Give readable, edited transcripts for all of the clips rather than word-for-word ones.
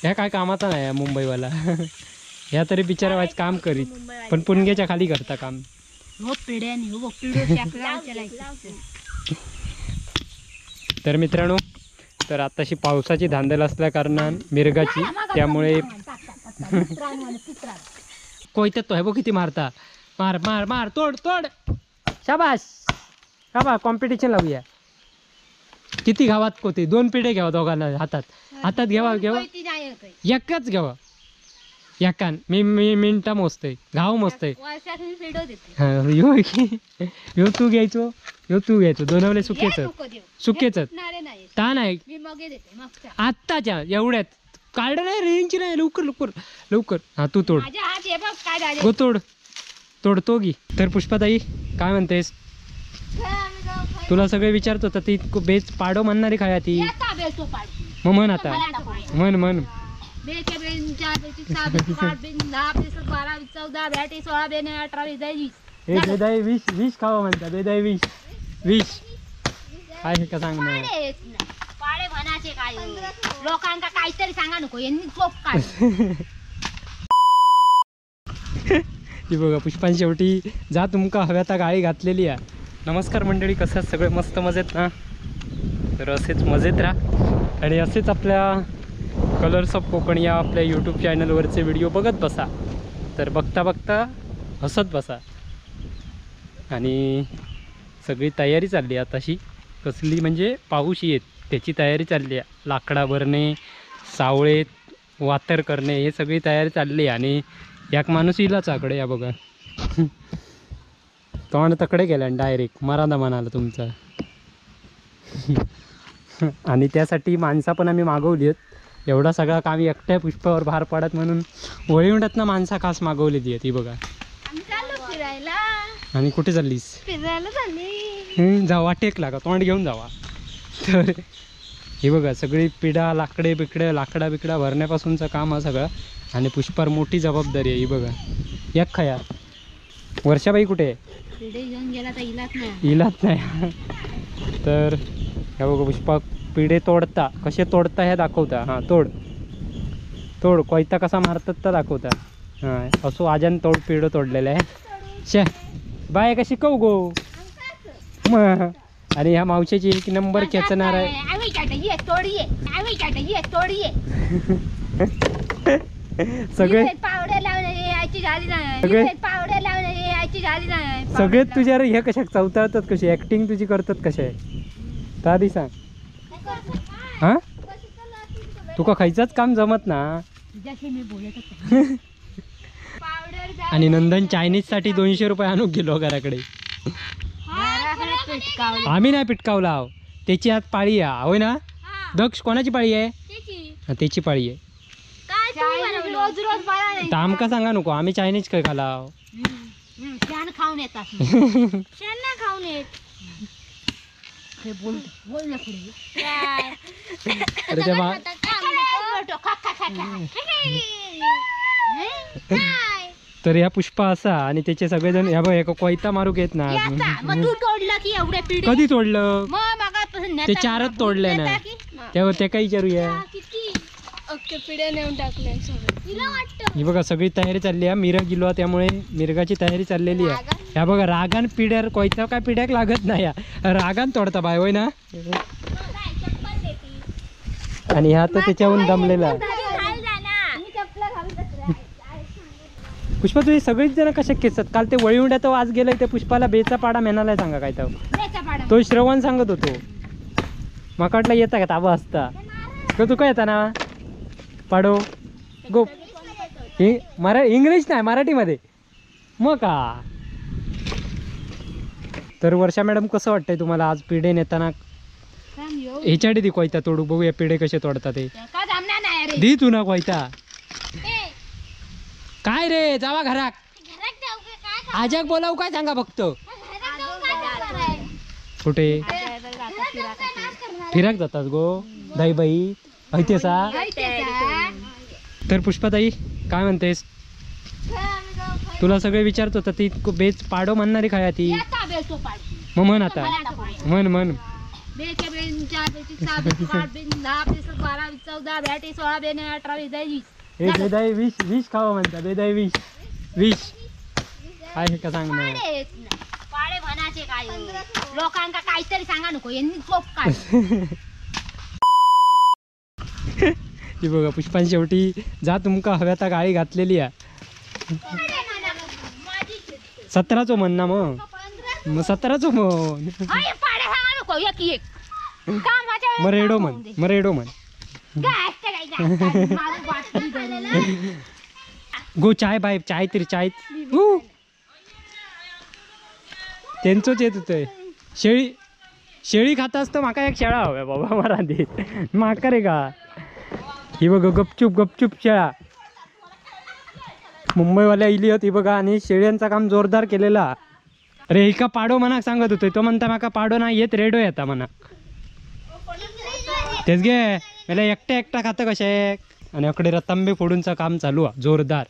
ह्या काय कामाचा नाही मुंबईवाला. ह्या तरी बिचारा वाईच काम करीत पण पुणग्याच्या खाली करता काम. तर मित्रांनो तर आताशी पावसाची धांदल असल्या कारणान मिरगाची त्यामुळे कोयत्यात तो आहे बघ किती मारता. मार मार मार तोड तोड. शाबास शाबास. कॉम्पिटिशन लावूया. किती गावात कोते 2 पिढे घ्यावा दोघांना हातात. हातात घ्यावा घेवा एकच घ्यावा एकान. मी मिनटा मोजतोय घाव मोजतोय. ह्यो तू घ्यायचो ह्यो तू घ्यायचो. दोनवले सुकेच सुकेच ता नाही आत्ताच्या एवढ्यात काढ नाही रेंज नाही. लवकर लवकर लवकर. हा तू तोड गो तोड तोडतो की. तर पुष्पाताई काय म्हणतेस? तुला सगळे विचारतो तर ती बेच पाडो म्हणणारी काय ती मग म्हण आता म्हण म्हण. बेदाई 20 खावा म्हणता. बेदाई 20 काय का सांग ना. लोकांना काहीतरी सांगा नको यांनी चोप काढ. ती बघा पुष्पांची शेवटी जा तुमका हव्या त्या गाळी घातलेली आहे. नमस्कार मंडळी, कसं सगळे मस्त मजेत ना? तर असेच मजेत राहा आणि असेच आपल्या कलर्स ऑफ कोकण या आपल्या यूट्यूब चॅनलवरचे व्हिडिओ बघत बसा. तर बघता बघता हसत बसा. आणि सगळी तयारी चालली आहे आताशी. कसली म्हणजे पाऊस येत त्याची तयारी चालली आहे. लाकडा भरणे, सावळेत वातर करणे हे सगळी तयारी चालली आहे. आणि एक माणूस इलाच आकडे या बघा तोंड तकडे गेला डायरेक्ट मराठा म्हणाला तुमचा. आणि त्यासाठी माणसं पण आम्ही मागवली आहेत. एवढा सगळा काम एकट्या पुष्पावर भार पडत म्हणून वळीवंडात ना माणसं खास मागवलेली आहे ती बघा. आणि कुठे चाललीस? फिरायला चालली. जावा टेकला का तोंड घेऊन जावा. तर हे बघा सगळी पिढा लाकडे बिकडे लाकडा बिकडा भरण्यापासूनचं काम हा सगळं. आणि पुष्पावर मोठी जबाबदारी आहे ही बघा. एक खया वर्षाबाई कुठे आहे? इलाच नाही. तर ह्या बघा पुष्पा पिढे तोडता कसे तोडता हे दाखवता. हां तोड तोड. कोयता कसा मारतात तर दाखवता. हां असो आजान तोड पिढं तोडलेलं आहे. शे बाय का शिकव गो मग. आणि ह्या मावशीची एक नंबर खेचणार आहे. सगळे सगळे तुझ्या हे कशा चवताळतात कशी ऍक्टिंग तुझी करतात कशा आहे तर आधी सांग. हा तुका खायचंच काम जमत ना. आणि नंदन चायनीज साठी 200 रुपये आणून गेलो घराकडे. आम्ही नाही पिटकावला आहो. त्याची आज पाळी आहे होय ना? दक्ष कोणाची पाळी आहे? त्याची पाळी आहे. तर आमका सांगा नको आम्ही चायनीज काय खाला खाऊन येतात. खाऊन येत तर ह्या पुष्पा असा. आणि त्याचे सगळेजण ह्या बघ कोयता मारू घेत ना. कधी तोडलं? ते 4च तोडले ना. तेव्हा ते काय विचारूया. ही बघा सगळी तयारी चालली आहे. मिरग गेलो त्यामुळे मिरगाची तयारी चाललेली आहे. ह्या बघा रागान पिढ्यार कोयता काय पिढ्याक लागत नाही. रागान तोडता बाय होय ना. आणि ह्या तर त्याच्याहून दमलेला. पुष्पा तुझे सगळीच जण कशा खेचतात. काल ते वळीवंड्या तो आज गेलाय ते पुष्पाला बेचा पाडा मेनालाय सांगा काय तो श्रवण सांगत होतो. मकाटला येता का ताबा असता का तू काय येता ना पाडो गो. इंग्लिश नाही मराठीमध्ये मग का. तर वर्षा मॅडम कसं वाटतंय तुम्हाला आज पिढे नेताना? ह्याच्यासाठी ती कोयता तोडू बघूया पिढे कसे तोडतात ते. दी तू ना कोयता. काय रे जावा घरात. आजक बोलाव काय सांगा फक्त. कुठे फिराक जातात गो दाईबाई ऐतेसा. तर पुष्पाताई काय म्हणतेस? तुला सगळे विचारतो तर ती बेच पाडो म्हणणारी काय ती मग म्हण आता म्हण म्हण. बेके बेन 4 बेन 6 बेन 8 बेन 10 बेन 12 बेन 14 बेन 16 बेन 18 बेन 20. हे बेदाई विष खावा म्हणता बेदाई विष काय हे का सांग ना पाडे म्हणाचे काय लोकांका काहीतरी सांगा नको यांनी चोप काय ती बघा पुष्पान शेवटी जा तुमका हव्या त्या गाळी घातलेली आहे 17चो म्हण ना मग 17चो म्हण पाडे सांगा नको एक कामाच्या मग रेडो म्हण गो चाय बाय चाय तरी चाय त्यांचोच येत होतंय शेळी खाता असतं माका एक शेळा हव्या बाबा मला दे माका रे का ही बघा गपचूप शेळा मुंबईवाल्या इली होती बघा आणि शेळ्यांचं काम जोरदार केलेला अरे एका पाडो म्हणा सांगत होतोय तो म्हणता माका पाडो नाही येत रेडो येता म्हणा तेच गे मला एकटा खातं कशा आणि अकडे रतांबे फोडूनचं काम चालू आहे जोरदार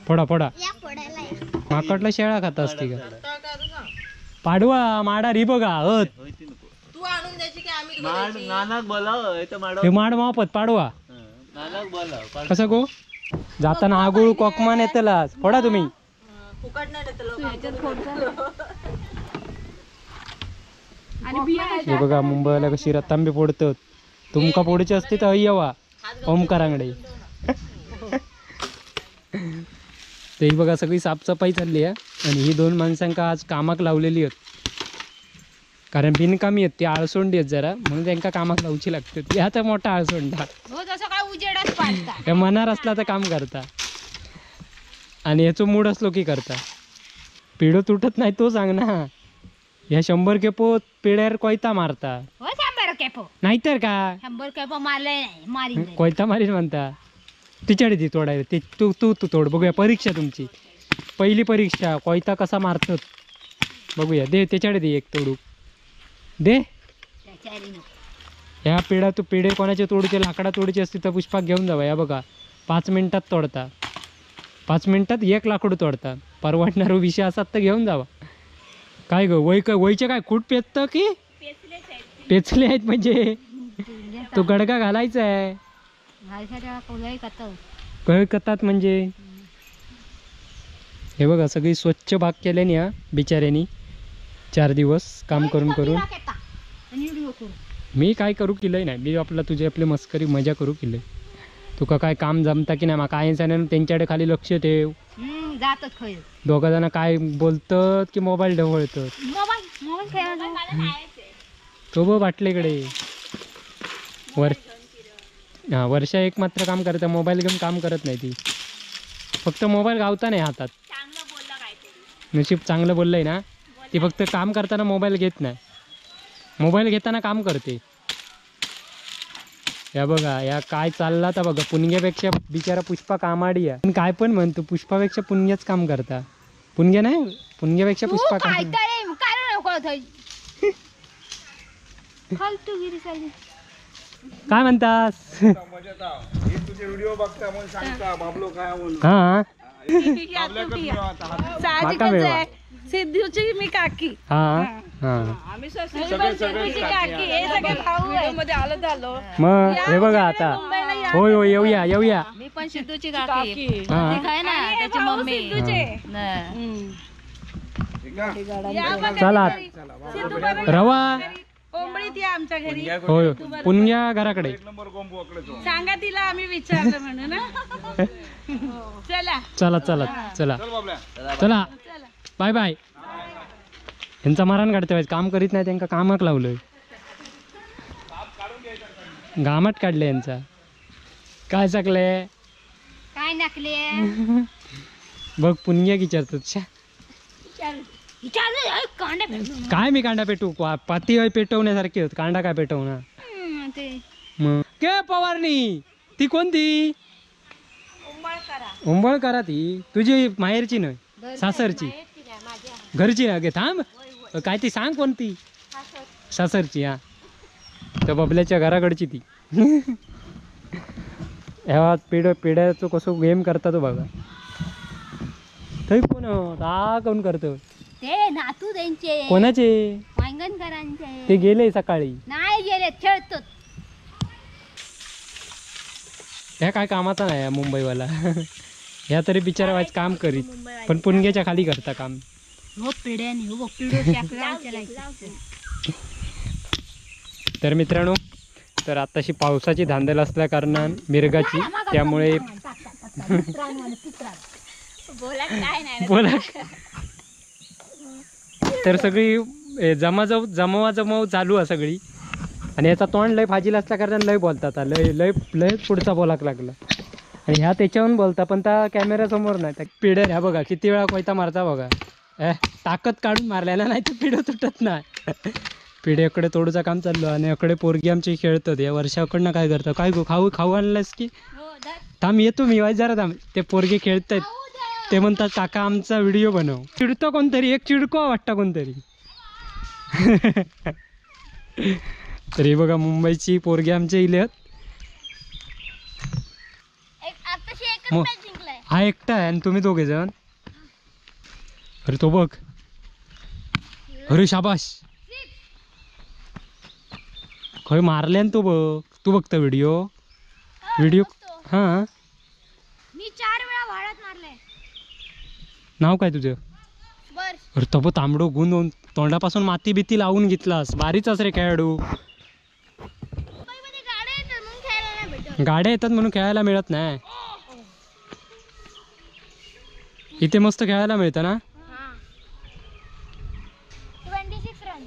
फोडा माकडला शेळा खाता असती का पाडवा माडा री बघा हे माड मापत पाडवा कसं गो जाताना आगुळ कोकमान येतला फोडा तुम्ही हे बघा मुंबईला कशी रतांबे फोडतात तुमका फोडचे असते तर येवा ओमकारांकडे ते बघा सगळी साफसफाई चालली आहे आणि ही 2 माणसांका आज कामाक लावलेली आहेत कारण बिनकामी आहेत ती आळसोंडी आहेत जरा म्हणून त्यांना कामाक लावची लागते ती आता मोठा आळसोंडा हे मनार असला तर काम करता आणि याचं मूड असलो की करता पिढो तुटत नाही तो सांग ना ह्या 100 केपो पिढ्यावर कोयता मारता नाहीतर का 100 केपो मारले मारी कोयता मारीन म्हणता तिच्याकडे ती तोडायला ते तू तोड बघूया परीक्षा तुमची पहिली परीक्षा कोयता कसा मारतात बघूया दे त्याच्याकडे दे एक तोडू दे ह्या पिढ्या तू पिढे कोणाचे तोडूचे लाकडा तोडूचे असते तर पुष्पाक घेऊन जावा या बघा 5 मिनिटात तोडता 5 मिनिटात 1 लाकूड तोडता परवडणार विषय असतात तर घेऊन जावा काय ग वयचे काय खूट पेचतं की पेचले आहेत म्हणजे तो गडका घालायचा आहे कळ कतात म्हणजे हे बघा सगळी स्वच्छ बाग केल्याने हा बिचाऱ्यांनी 4 दिवस काम करून मी काय करू केलंय नाही मी आपली मस्करी मजा करू केलंय तुका काय काम जमता की नाही मग काय त्यांच्याकडे खाली लक्ष ठेव दोघा जण काय बोलतात की मोबाईल ढवळतात तो बघ बाटलीकडे वर्षा एक मात्र काम करता मोबाईल घेऊन काम करत नाही ती फक्त मोबाईल गावता नाही हातात नशीब चांगलं बोललंय ना ती फक्त काम करताना मोबाईल घेत नाही मोबाईल घेताना काम करते या बघा या काय चालला तर बघा पुणग्यापेक्षा बिचारा पुष्पा कामाडी आहे काय पण म्हणतो पुष्पापेक्षा पुणग्याच काम करता पुणग्या नाही पुणग्यापेक्षा पुष्पा काम काय म्हणतास हा सिद्धूची मी काकी हा मग हे बघा आता होय येऊया मी पण सिद्धूची काकी हा ना त्याची मम्मी चला रवा कोंबडी आमच्या घरी होय पुण्या घराकडे सांगा तिला आम्ही विचारलं म्हणून ना चला चला बाय बाय यांचा मारण काढते काम करीत नाही त्यांना कामाक लावलंय गामात काढले यांचा काय चाकले काय नकले बघ पुण्या विचारतात काय मी कांदा पेटू पाती पेटवण्यासारखी होत कांदा काय पेटवणार मग के पवारणी ती कोणती उंबळकरा ती तुझी माहेरची नाही सासरची घरची ना गे थांब काय ती सांग कोणती सासरची हा त्या बबल्याच्या घराकडची ती ह्या पिढ्याचं कसं गेम करता तो बघा थंय कोण हा कोण करतो ते नातू त्यांचे कोणाचे मांगणकरांचे ते गेले सकाळी. नाही गेले, खेळतो. ह्या काय कामाचा नाही मुंबईवाला. ह्या तरी बिचारा वाईच काम करीत, पण पुणग्याच्या खाली करता काम. हो पिढ्याने हो पिढो टाकला. तर मित्रांनो, तर आताशी पावसाची धांदल असल्या कारणान मिरगाची, त्यामुळे बोला काय नाही बोला. तर सगळी जमवाजमव चालू आहे सगळी. आणि याचा तोंड लय फाजील असल्या कारण लय बोलतात, लय लय लय पुढचा बोलाक लागला. आणि ह्या त्याच्याहून बोलता, पण त्या कॅमेऱ्यासमोर नाही. त्या पिढ्या ह्या बघा किती वेळा कोयता मारता बघा. ताकद काढून मारलेला नाही तर पिढं तुटत नाही. पिढ्याकडे तोडूचं काम चाललं आणि अकडे पोरगी आमची खेळतात. या वर्षाकडनं काय करतं, काय खाऊ आणलंस की थांब येतो मी वाईट जरा थांब. ते पोरगे खेळतात, ते म्हणतात काका आमचा व्हिडिओ बनव. चिडतो कोणतरी, एक चिडको वाटतं कोणतरी. तरी बघा मुंबईची पोरगी आमच्या इले हा एकटा आहे आणि तुम्ही दोघे जण. अरे तो बघ, अरे शाबाश, खय मारले तो बघ. तू बघता व्हिडिओ हा. मी 4 वेळा वाळत मारले. नाव काय तुझं? अरे तो तांबडो गुंद तोंडापासून माती बिती लावून घेतलास. बारीच रे खेळाडू. गाड्या येतात म्हणून खेळायला मिळत नाही. इथे मस्त खेळायला मिळतं ना. 26 रन.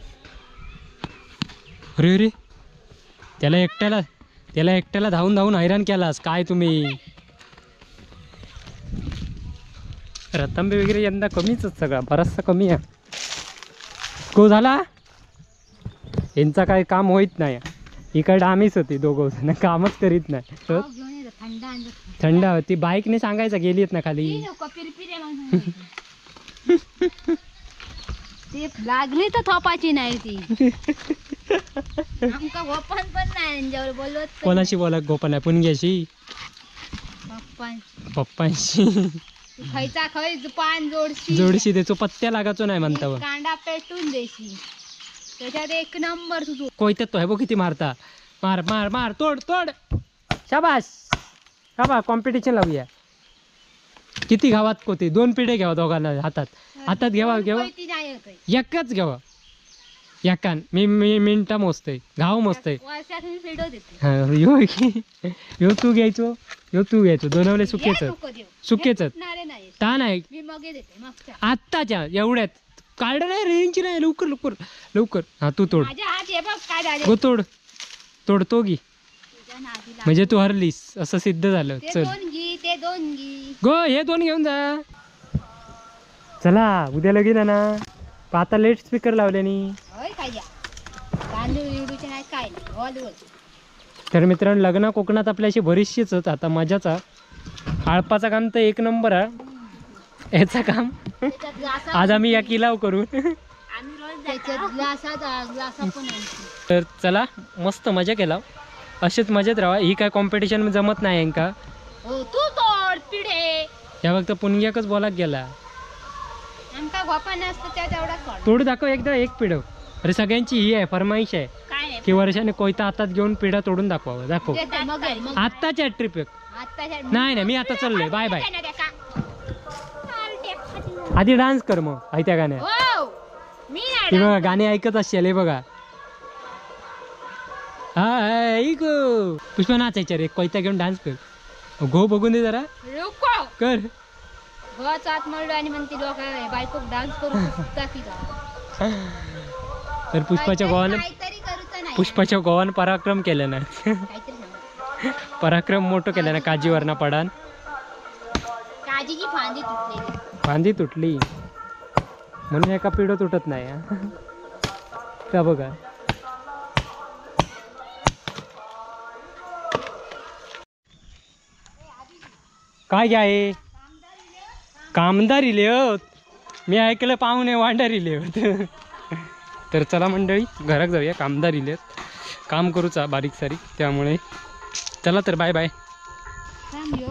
अरे अरे, त्याला एकट्याला धावून हैराण केलास काय तुम्ही. रतंबे वगैरे यंदा कमीच सगळा, बराचसा कमी आहे. को झाला यांचा काय काम होईत नाही. इकडे आम्हीच होती दोघं जण, कामच करीत नाही. तर थंड ती बाईकने सांगायचं गेलीत ना खाली. ते लागली तर थोपाची नाही ती. आमका गोपन पण नाही यांच्यावर बोलवत. कोणाशी बोला गोपन आहे? पुणग्याशी, पप्पांशी. खयचा खय पान जोडशी त्याचो पत्त्या लागायचो नाही म्हणता. कांदा पेटून देशी, त्याच्यात 1 नंबर तुझो. कोयत्यात तो आहे बघ किती मारता. मार मार मार, तोड तोड, शाबास. शाबा कॉम्पिटिशन लावूया. किती गावात कोते 2 पिढे घ्यावा दोघांना हातात घ्यावा एकच घ्यावा. एकान मी मिनटा मोजतोय, घाव मोजतोय. यो तू घ्यायचो दोनवले सुकेच ता नाही आत्ताच्या एवढ्यात काढ नाही. रेंज नाही. लवकर हा तू तोड. गो तोडतो गी, म्हणजे तू हरलीस असं सिद्ध झालं. चल गो, हे 2 घेऊन जा. चला उद्या लगीन ना. आता लेट स्पीकर लावल्यानी. तर मित्रांनो, लग्न कोकणात आपल्याशी बरीचशीच होत. आता मजाचा आळपाचा काम तर 1 नंबर आहे. याचा काम आज आम्ही या किलाव करू. तर चला मस्त मजा केला. असेच मजेत राहा. ही काय कॉम्पिटिशन जमत नाही यांका. या फक्त पुणग्याकच बोलाक गेला. तोड दाखव एकदा 1 पिढ. अरे सगळ्यांची ही आहे फरमाईश आहे की वर्षाने कोयता हातात घेऊन पिढा तोडून दाखवावं. दाखव आत्ताच्या ट्रिप. नाही मी आता चाललोय. Bye bye. आधी डान्स कर मग त्या गाण्या. ती बघा गाणे ऐकत असेल. हे बघा हा ऐक पुष्पा नाचायच्या रे. कोयता घेऊन डान्स कर. गो बघून दे जरा कर. तर पुष्पाच्या गोवान पराक्रम केलं ना. पराक्रम मोठं केलं ना. काजीवरना पडान फांदी तुटली म्हणून एका पिढो तुटत नाही का बघा. काय घ्याय कामदारी लिहत. मी ऐकलं पाहुणे वांडारी लिहत. तर चला मंडळी घरात जाऊया. कामदारी लिहत काम करूचा बारीक सारीक. त्यामुळे चला तर बाय बाय.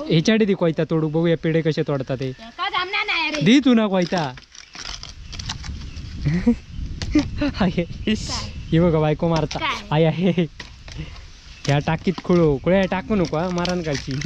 ह्याच्याकडे दी कोयता तोडू बघूया पिढे कसे तोडतात ते. दी तू ना कोयता. आहे ही बघा बायको मारता काय? आई आहे ह्या टाकीत खुळो कुळ्या टाकू नको हा, मारण काढची